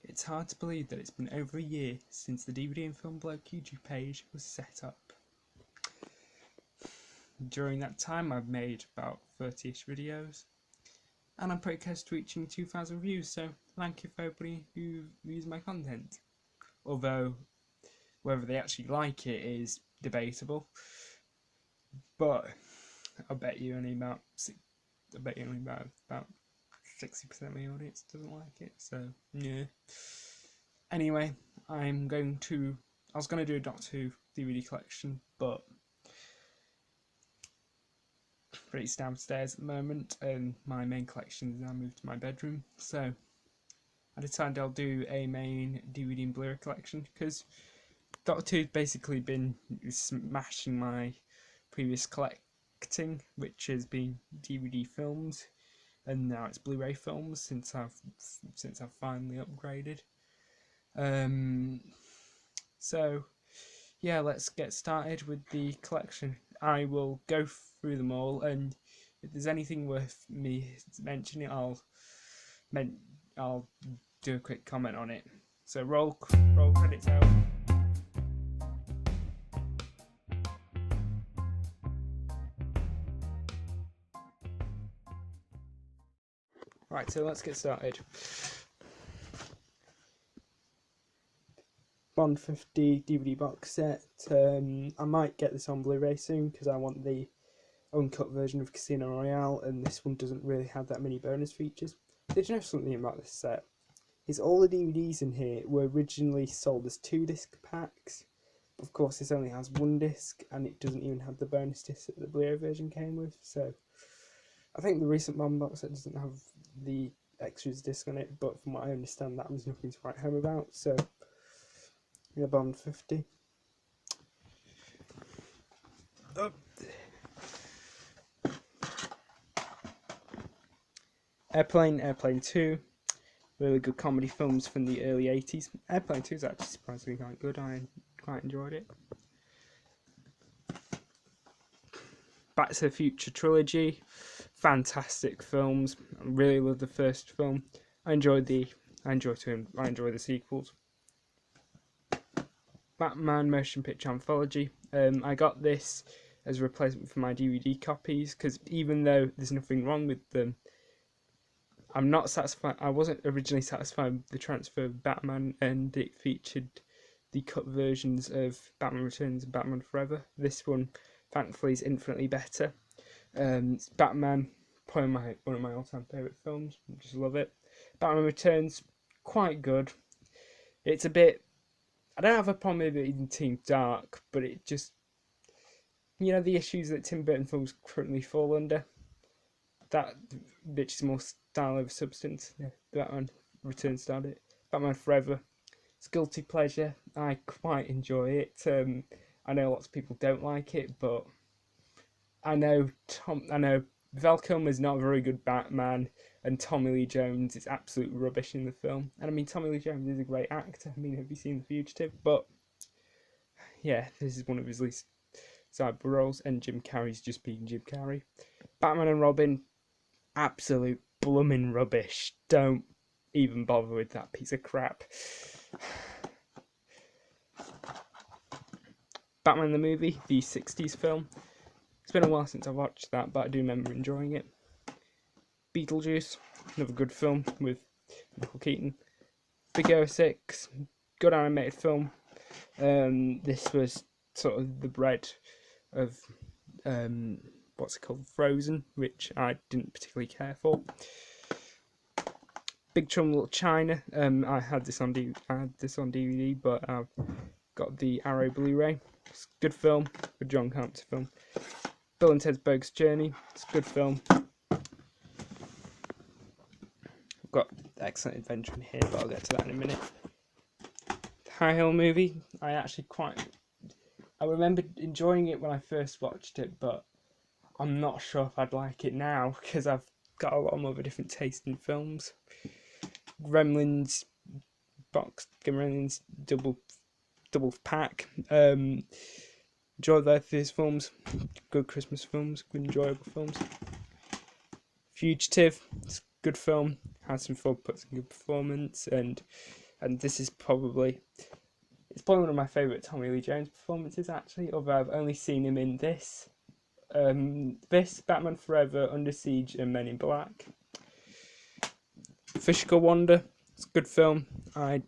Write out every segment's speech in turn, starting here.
It's hard to believe that it's been over a year since the DVD and Film Blog YouTube page was set up. During that time I've made about 30ish videos, and I'm pretty close to reaching 2,000 views, so thank you for everybody who views my content. Although whether they actually like it is debatable, but I bet you only about 60% of my audience doesn't like it, so yeah. Anyway, I was going to do a Doctor Who DVD collection, but it's downstairs at the moment, and my main collection is now moved to my bedroom, so I decided I'll do a main DVD and Blu-ray collection, because Doctor Who's basically been smashing my previous collecting, which has been DVD films, and now it's Blu-ray films since I've finally upgraded. So yeah, let's get started with the collection. I will go through them all, and if there's anything worth me mentioning, I'll do a quick comment on it. So roll credits out. Right, so let's get started. Bond 50 DVD box set. I might get this on Blu-ray soon because I want the uncut version of Casino Royale, and this one doesn't really have that many bonus features. Did you know something about this set? Is all the DVDs in here were originally sold as 2-disc packs. Of course, this only has 1 disc, and it doesn't even have the bonus disc that the Blu-ray version came with. So I think the recent Bond box set doesn't have the extras disc on it, but from what I understand, that was nothing to write home about. So yeah, Bond 50. Airplane 2, really good comedy films from the early 80s. Airplane 2 is actually surprisingly quite good, I quite enjoyed it. Back to the Future trilogy, fantastic films. I really love the first film. I enjoy the sequels. Batman motion picture anthology. I got this as a replacement for my DVD copies because even though there's nothing wrong with them, I'm not satisfied. I wasn't originally satisfied with the transfer of Batman, and it featured the cut versions of Batman Returns and Batman Forever. This one, thankfully, is infinitely better. It's Batman, probably one of my all-time favourite films. I just love it. Batman Returns, quite good. It's a bit. I don't have a problem with it being too dark, but it just, the issues that Tim Burton films currently fall under. That which is more style over substance. Yeah, Batman Returns started it. Batman Forever, it's guilty pleasure. I quite enjoy it. I know lots of people don't like it, but I know Val Kilmer's not a very good Batman, and Tommy Lee Jones is absolute rubbish in the film. And I mean, Tommy Lee Jones is a great actor. I mean, have you seen The Fugitive? But yeah, this is one of his least desirable roles, and Jim Carrey's just being Jim Carrey. Batman and Robin, absolute blooming rubbish. Don't even bother with that piece of crap. Batman the movie, the 60s film. It's been a while since I watched that, but I do remember enjoying it. Beetlejuice, another good film with Michael Keaton. Big Hero 6, good animated film. This was sort of the bread of Frozen, which I didn't particularly care for. Big Trouble in Little China. I had this on DVD, but I've got the Arrow Blu-ray. It's a good film, good John Carpenter film. Bill and Ted's Bogus Journey. It's a good film. I've got Excellent Adventure in here, but I'll get to that in a minute. The High Hill movie. I remember enjoying it when I first watched it, but I'm not sure if I'd like it now because I've got a lot more of a different taste in films. Gremlins double pack. Enjoy both of these films. Good Christmas films, good enjoyable films. Fugitive, it's a good film. Harrison Ford puts a good performance, and and this is probably one of my favourite Tommy Lee Jones performances actually, although I've only seen him in this, Batman Forever, Under Siege, and Men in Black. Fish Go Wander, it's a good film. I'd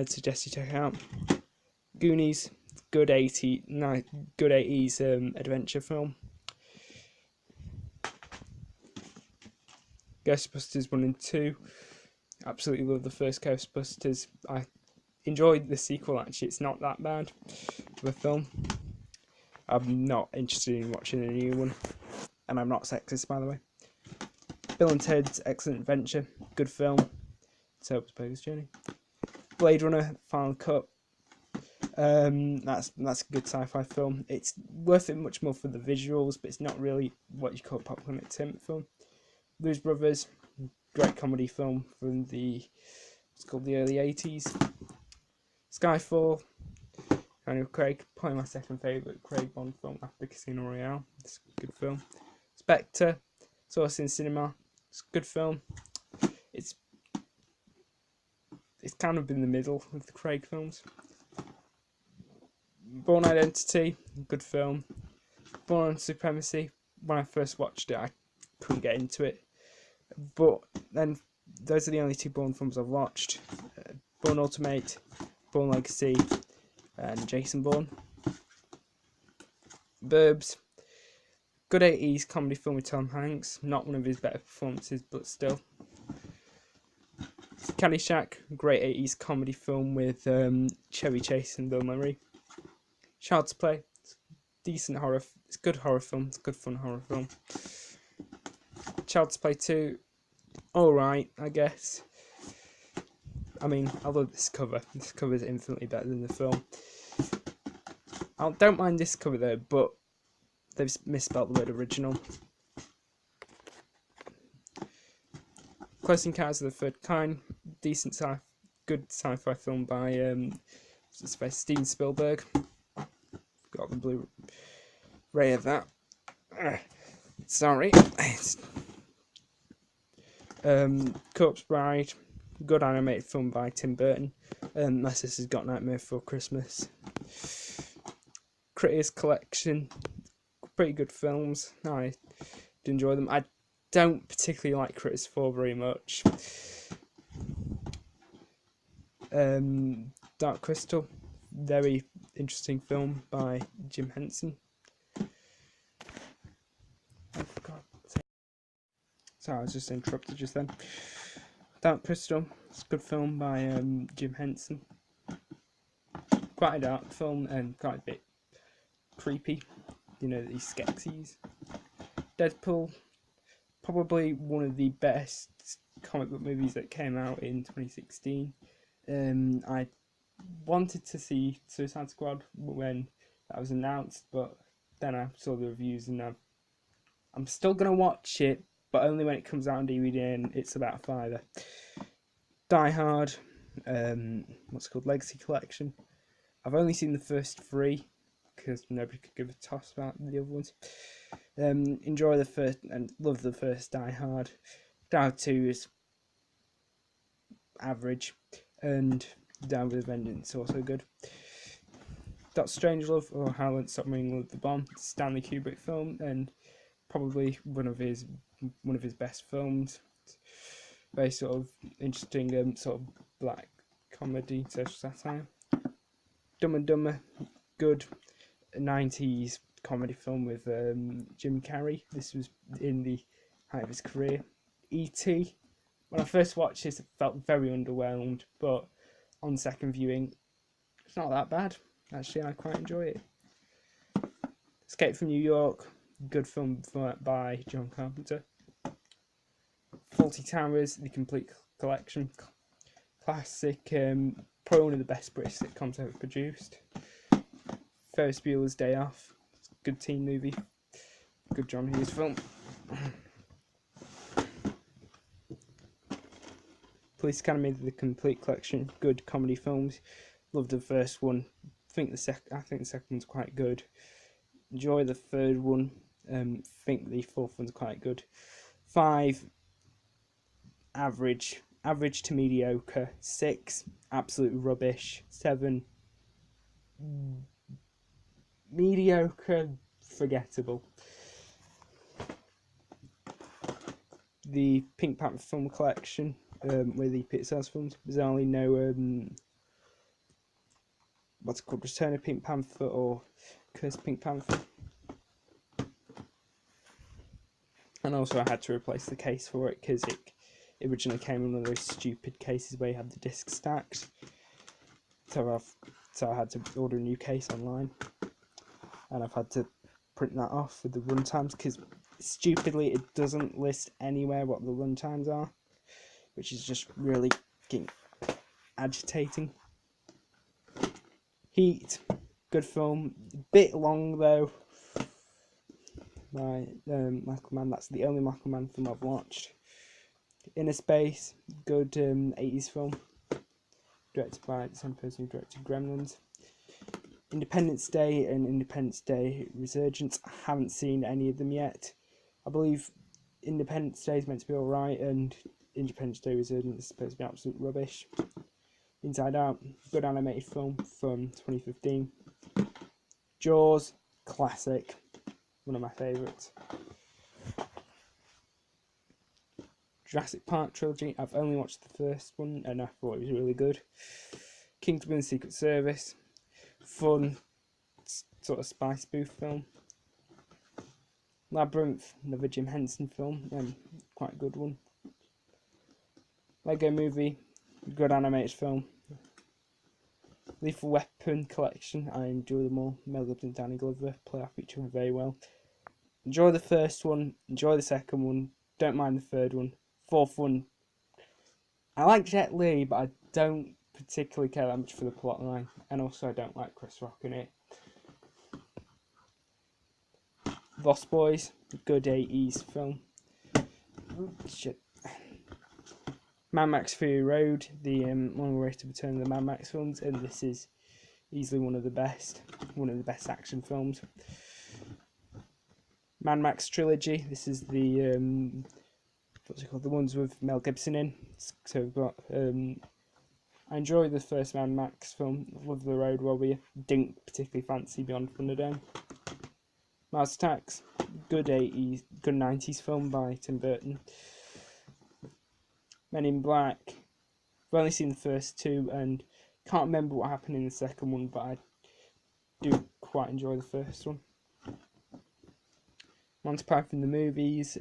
suggest you check it out. Goonies, good 80s adventure film. Ghostbusters 1 and 2. Absolutely love the first Ghostbusters. I enjoyed the sequel actually, it's not that bad of a film. I'm not interested in watching a new one. And I'm not sexist, by the way. Bill and Ted's Excellent Adventure, good film. Soap's Bogus Journey. Blade Runner, Final Cut. That's a good sci-fi film. It's worth it much more for the visuals, but it's not really what you call a popcorn entertainment film. Blues Brothers, great comedy film from the early 80s. Skyfall, Daniel Craig, probably my second favourite Craig Bond film after Casino Royale. It's a good film. Spectre, saw us in cinema. It's a good film. It's kind of in the middle of the Craig films. Born Identity, good film. Born on Supremacy, when I first watched it I couldn't get into it, but then those are the only two Bourne films I've watched. Bourne Ultimate, Bourne Legacy, and Jason Bourne. Burbs, good 80s comedy film with Tom Hanks, not one of his better performances but still. Caddyshack, great 80s comedy film with Chevy Chase and Bill Murray. Child's Play, it's decent horror, it's good horror film, it's good fun horror film. Child's Play 2, alright, I guess. I mean, I love this cover. This cover is infinitely better than the film. I don't mind this cover though, but they've misspelled the word original. Close Encounters of the Third Kind, decent good sci-fi film by Steven Spielberg. Got the Blu-ray of that. Sorry. Corpse Bride, good animated film by Tim Burton. My sister's got Nightmare Before Christmas. Critters Collection, pretty good films. I do enjoy them. I don't particularly like Critters 4 very much. Dark Crystal, very interesting film by Jim Henson. Sorry, I was just interrupted just then. Dark Crystal, it's a good film by Jim Henson. Quite a dark film and quite a bit creepy. You know, these Skeksis. Deadpool, probably one of the best comic book movies that came out in 2016. I wanted to see Suicide Squad when that was announced, but then I saw the reviews and I'm still going to watch it, but only when it comes out on DVD and it's about $5. Die Hard, what's it called, Legacy Collection. I've only seen the first 3 because nobody could give a toss about the other ones. Enjoy the first and love the first Die Hard. Die Hard 2 is average, and Down with a Vengeance also good. Doctor Strangelove, or How I Learned to Stop Ringing with the Bomb, Stanley Kubrick film and probably one of his best films. Very sort of interesting, sort of black comedy, social satire. Dumb and Dumber, good 90s comedy film with Jim Carrey. This was in the height of his career. E.T. When I first watched this, I felt very underwhelmed, but on second viewing, it's not that bad. Actually, I quite enjoy it. Escape from New York, good film by John Carpenter. Fawlty Towers, The Complete Collection, classic, probably one of the best British sitcoms ever produced. Ferris Bueller's Day Off, good teen movie, good John Hughes film. Police Academy, The Complete Collection, good comedy films. Loved the first one. I think the second one's quite good. Enjoy the third one. Think the fourth one's quite good. 5, average. average to mediocre. 6, absolute rubbish. 7, mediocre, forgettable. The Pink Panther film collection, with the Pixar's films, bizarrely no what's it called, Return of Pink Panther or Curse Pink Panther. And also I had to replace the case for it because it originally came in one of those stupid cases where you had the disc stacked. So I had to order a new case online, and I've had to print that off with the runtimes because stupidly it doesn't list anywhere what the runtimes are, which is just really getting agitating. Heat, good film, bit long though. By Michael Mann, that's the only Michael Mann film I've watched. Inner Space, good 80s film, directed by the same person who directed Gremlins. Independence Day and Independence Day Resurgence, I haven't seen any of them yet. I believe Independence Day is meant to be alright, and Independence Day Resurgence is supposed to be absolute rubbish. Inside Out, good animated film from 2015. Jaws, classic, one of my favourites. Jurassic Park trilogy, I've only watched the first one and I thought it was really good. Kingsman: Secret Service, fun sort of spy spoof film. Labyrinth, another Jim Henson film, quite a good one. Lego Movie, good animated film. Lethal Weapon collection, I enjoy them all. Mel Gibson and Danny Glover play off each other very well. Enjoy the first one, enjoy the second one, don't mind the third one. Fourth one, I like Jet Li, but I don't particularly care that much for the plot line, and also I don't like Chris Rock in it. Lost Boys, good 80s film. Shit. Mad Max Fury Road, the long-awaited return of the Mad Max films, and this is easily one of the best action films. Mad Max trilogy, this is the what's it called, the ones with Mel Gibson in. So we've got I enjoy the first Mad Max film, Love the Road Warrior, didn't particularly fancy Beyond Thunderdome. Mars Attacks, good 90s film by Tim Burton. Men in Black, I've only seen the first two and can't remember what happened in the second one, but I do quite enjoy the first one. Monty Python the movies,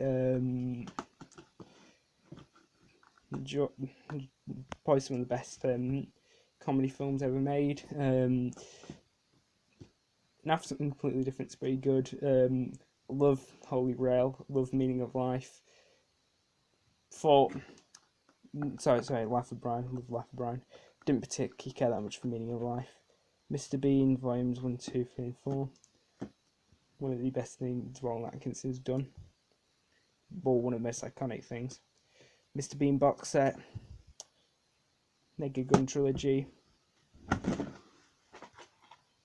probably some of the best comedy films ever made. Now for something completely different, it's pretty good. Love Holy Grail, love Meaning of Life. Life of Brian, love Life of Brian. Didn't particularly care that much for Meaning of Life. Mr. Bean, volumes 1, 2, 3 and 4. One of the best things Rowan Atkinson's done. Or one of the most iconic things. Mr. Bean box set. Naked Gun trilogy.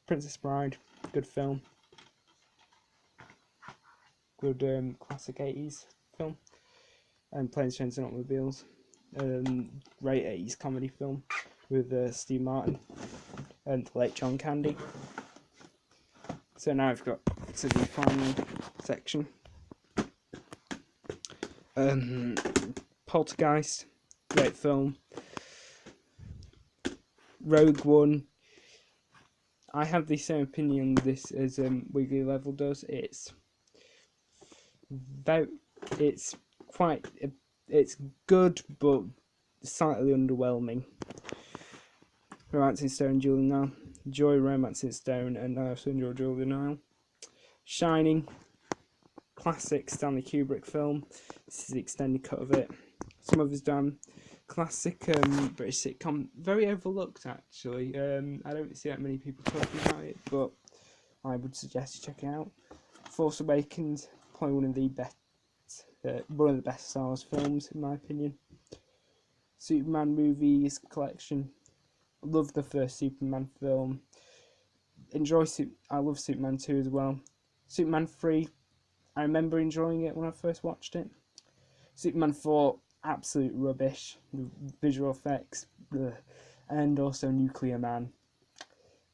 Princess Bride, good film. Good classic 80s film. And Planes, Trains and Automobiles. Great 80s comedy film with Steve Martin and the late John Candy. So now I've got to the final section. Poltergeist, great film. Rogue One, I have the same opinion on this as Weekly Level does. It's good, but slightly underwhelming. Romancing Stone, Julian Nile. Enjoy Romancing Stone, and I also enjoy Julian Nile. Shining, classic Stanley Kubrick film. This is the extended cut of it. Some of his done. Classic British sitcom, very overlooked actually. I don't see that many people talking about it, but I would suggest you check it out. Force Awakens, probably one of the best Star Wars films in my opinion. Superman movies collection, love the first Superman film. I love Superman 2 as well. Superman 3, I remember enjoying it when I first watched it. Superman 4, absolute rubbish. The visual effects, ugh. And also Nuclear Man.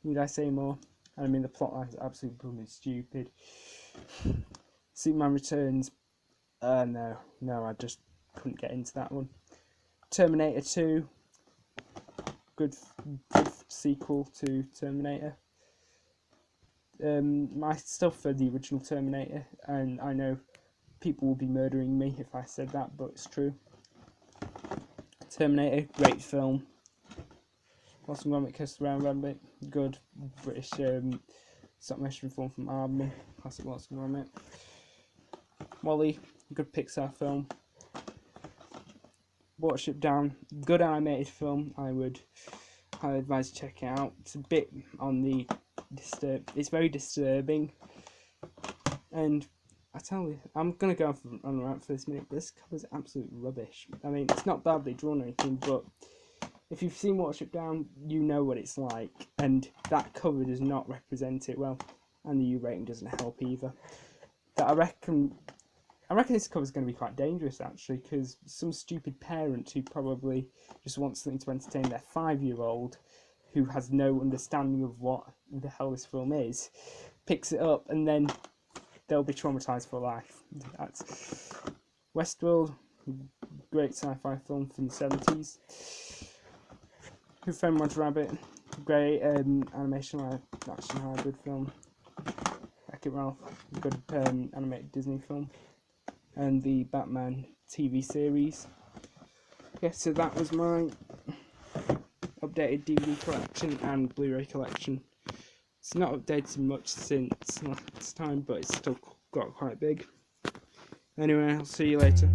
Need I say more? I mean, the plotline is absolutely blooming stupid. Superman Returns. No, I just couldn't get into that one. Terminator 2. Good sequel to Terminator. I still prefer the original Terminator, and I know people will be murdering me if I said that, but it's true. Terminator, great film. Wallace and Gromit, Kiss the Round Rabbit, good British stop motion film from Aardman, classic Wallace and Gromit. Wall-E, good Pixar film. Watership Down, good animated film. I would highly advise check it out. It's a bit on the it's very disturbing, and I tell you, I'm gonna go on a rant for this minute, but this cover's absolute rubbish. I mean, it's not badly drawn or anything, but if you've seen Watership Down, you know what it's like, and that cover does not represent it well, and the U rating doesn't help either. That I reckon this cover's going to be quite dangerous, actually, because some stupid parent who probably just wants something to entertain their 5-year-old, who has no understanding of what the hell this film is, picks it up, and then they'll be traumatised for life. That's Westworld, great sci-fi film from the 70s. Who Framed Roger Rabbit, great animation live action hybrid film. Wreck-It Ralph, good animated Disney film. And the Batman TV series. Yeah, so that was my updated DVD collection and Blu-ray collection. It's not updated much since last time, but it's still got quite big. Anyway, I'll see you later.